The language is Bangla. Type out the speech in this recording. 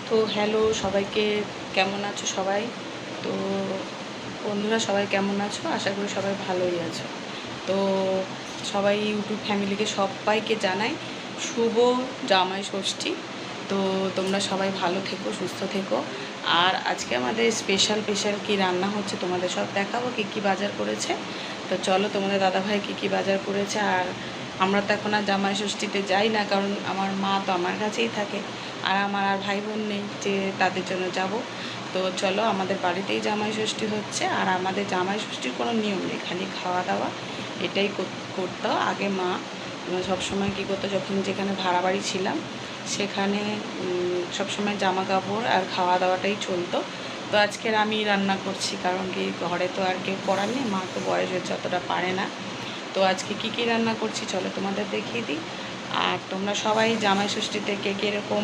তো হ্যালো সবাইকে, কেমন আছো সবাই? তো বন্ধুরা সবাই কেমন আছো? আশা করি সবাই ভালোই আছো। তো সবাই ইউটিউব ফ্যামিলিকে সবাইকে জানাই শুভ জামাই ষষ্ঠী। তো তোমরা সবাই ভালো থেকো, সুস্থ থেকো। আর আজকে আমাদের স্পেশাল কী রান্না হচ্ছে তোমাদের সব দেখাবো, কী বাজার করেছে। তো চলো, তোমাদের দাদাভাই কী বাজার করেছে। আর আমরা তো এখন আর জামাই ষষ্ঠীতে যাই না, কারণ আমার মা তো আমার কাছেই থাকে, আর আমার আর ভাই বোন নেই যে তাদের জন্য যাব। তো চলো, আমাদের বাড়িতেই জামাই ষষ্ঠী হচ্ছে। আর আমাদের জামাই ষষ্ঠীর কোনো নিয়ম নেই, খালি খাওয়া দাওয়া এটাই করতো। আগে মা সবসময় কী করতো, যখন যেখানে ভাড়া বাড়ি ছিলাম সেখানে সবসময় জামা কাপড় আর খাওয়া দাওয়াটাই চলতো। তো আজকের আমি রান্না করছি, কারণ কি ঘরে তো আর কেউ করার নেই, মা তো বয়স হচ্ছে, অতটা পারে না। তো আজকে কী রান্না করছি চলো তোমাদের দেখিয়ে দিই। আর তোমরা সবাই জামাই ষষ্ঠীতে কে কীরকম